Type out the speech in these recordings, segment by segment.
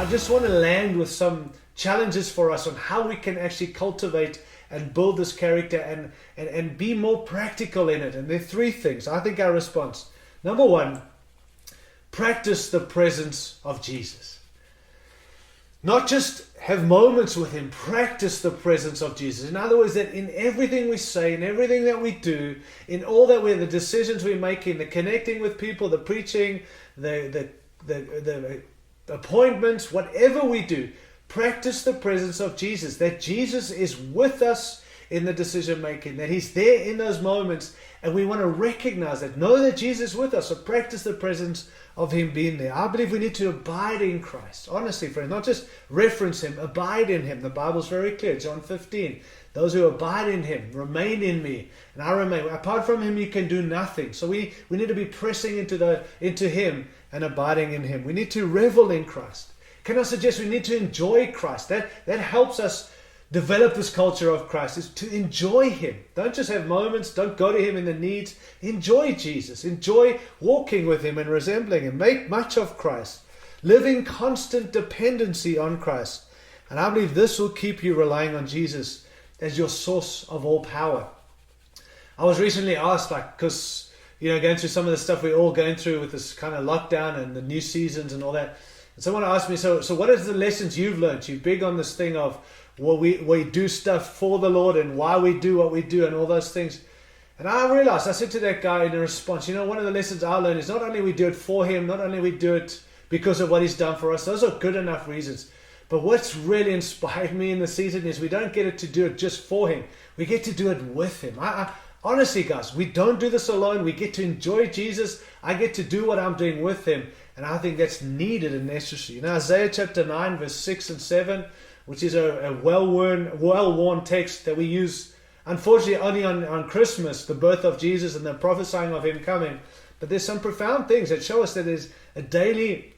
just want to land with some challenges for us on how we can actually cultivate and build this character and be more practical in it. And there are three things. I think our response. Number one, practice the presence of Jesus. Not just have moments with Him, practice the presence of Jesus. In other words, that in everything we say, in everything that we do, in all that the decisions we're making, the connecting with people, the preaching, the appointments, whatever we do, practice the presence of Jesus. That Jesus is with us in the decision making, that He's there in those moments, and we want to recognize that, know that Jesus is with us. So practice the presence of Him being there. I believe we need to abide in Christ. Honestly, friends, not just reference Him, abide in Him. The Bible's very clear. John 15. Those who abide in Him remain in me, and I remain. Apart from Him, you can do nothing. So we need to be pressing into Him and abiding in Him. We need to revel in Christ. Can I suggest we need to enjoy Christ? That helps us develop this culture of Christ, is to enjoy Him. Don't just have moments. Don't go to Him in the needs. Enjoy Jesus. Enjoy walking with Him and resembling Him. Make much of Christ. Live in constant dependency on Christ. And I believe this will keep you relying on Jesus as your source of all power. I was recently asked, because going through some of the stuff we're all going through with this kind of lockdown and the new seasons and all that. And someone asked me, so what is the lessons you've learned? You're big on this thing of, well, we do stuff for the Lord and why we do what we do and all those things. And I realized, I said to that guy in a response, one of the lessons I learned is not only we do it for Him, not only we do it because of what He's done for us. Those are good enough reasons. But what's really inspired me in the season is we don't get it to do it just for Him. We get to do it with Him. Honestly, guys, we don't do this alone. We get to enjoy Jesus. I get to do what I'm doing with Him. And I think that's needed and necessary. Isaiah chapter 9, verse 6 and 7, which is a well-worn text that we use, unfortunately, only on Christmas, the birth of Jesus and the prophesying of Him coming. But there's some profound things that show us that there's a daily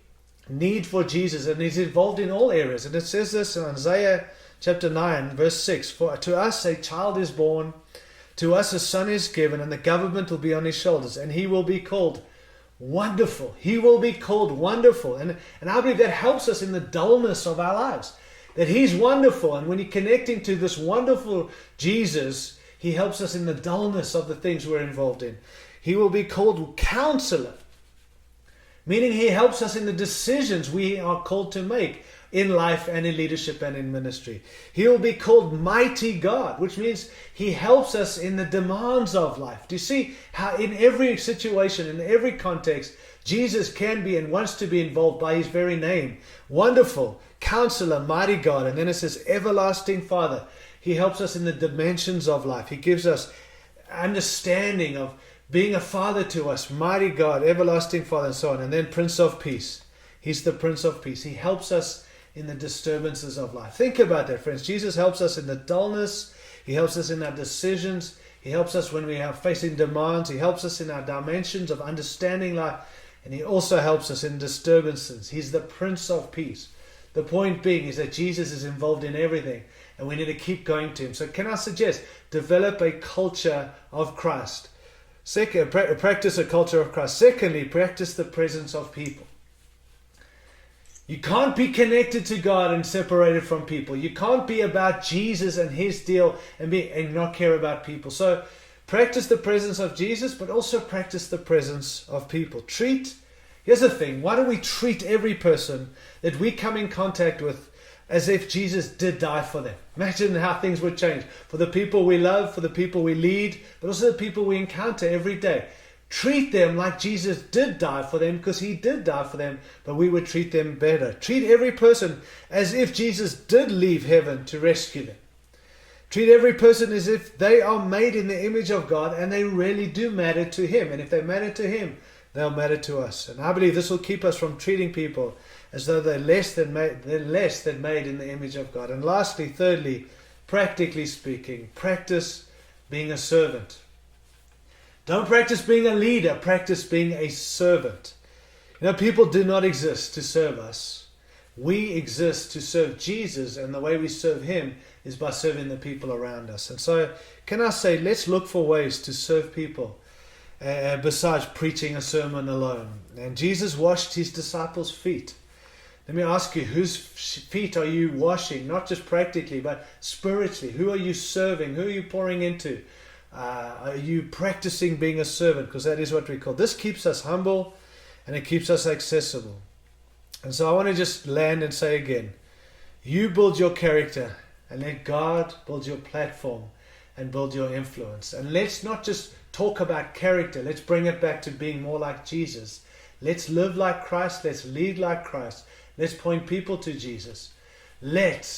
need for Jesus, and He's involved in all areas. And it says this in Isaiah chapter 9, verse 6, "For to us a child is born, to us a son is given, and the government will be on His shoulders, and He will be called Wonderful." He will be called Wonderful. And I believe that helps us in the dullness of our lives. That He's wonderful. And when you're connecting to this wonderful Jesus, He helps us in the dullness of the things we're involved in. He will be called Counselor. Meaning He helps us in the decisions we are called to make in life and in leadership and in ministry. He will be called Mighty God, which means He helps us in the demands of life. Do you see how in every situation, in every context, Jesus can be and wants to be involved by His very name? Wonderful, Counselor, Mighty God. And then it says Everlasting Father. He helps us in the dimensions of life. He gives us understanding of being a Father to us. Mighty God, Everlasting Father, and so on. And then Prince of Peace. He's the Prince of Peace. He helps us in the disturbances of life. Think about that, friends. Jesus helps us in the dullness. He helps us in our decisions. He helps us when we are facing demands. He helps us in our dimensions of understanding life. And He also helps us in disturbances. He's the Prince of Peace. The point being is that Jesus is involved in everything, and we need to keep going to Him. So can I suggest, develop a culture of Christ. Second, practice a culture of Christ. Secondly, practice the presence of people. You can't be connected to God and separated from people. You can't be about Jesus and His deal and not care about people. So practice the presence of Jesus, but also practice the presence of people. Here's the thing. Why don't we treat every person that we come in contact with as if Jesus did die for them? Imagine how things would change for the people we love, for the people we lead, but also the people we encounter every day. Treat them like Jesus did die for them, because He did die for them, but we would treat them better. Treat every person as if Jesus did leave heaven to rescue them. Treat every person as if they are made in the image of God and they really do matter to Him. And if they matter to Him, they'll matter to us. And I believe this will keep us from treating people as though they're less than made in the image of God. And lastly, thirdly, practically speaking, practice being a servant. Don't practice being a leader, practice being a servant. People do not exist to serve us. We exist to serve Jesus, and the way we serve Him is by serving the people around us. And so, can I say, let's look for ways to serve people besides preaching a sermon alone. And Jesus washed His disciples' feet. Let me ask you, whose feet are you washing? Not just practically, but spiritually. Who are you serving? Who are you pouring into? Are you practicing being a servant? Because that is what we call. This keeps us humble and it keeps us accessible. And so I want to just land and say again, you build your character and let God build your platform and build your influence. And let's not just talk about character. Let's bring it back to being more like Jesus. Let's live like Christ. Let's lead like Christ. Let's point people to Jesus. Let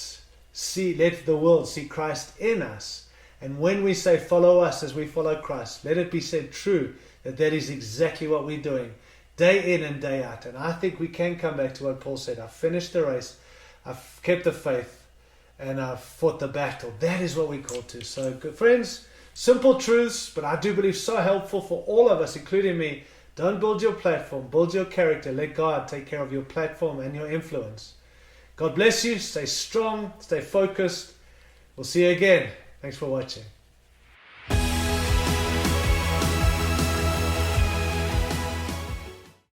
the world see Christ in us. And when we say follow us as we follow Christ, let it be said true that that is exactly what we're doing, day in and day out. And I think we can come back to what Paul said. I've finished the race. I've kept the faith. And I've fought the battle. That is what we're called to. So, good friends, simple truths, but I do believe so helpful for all of us, including me. Don't build your platform. Build your character. Let God take care of your platform and your influence. God bless you. Stay strong. Stay focused. We'll see you again. Thanks for watching.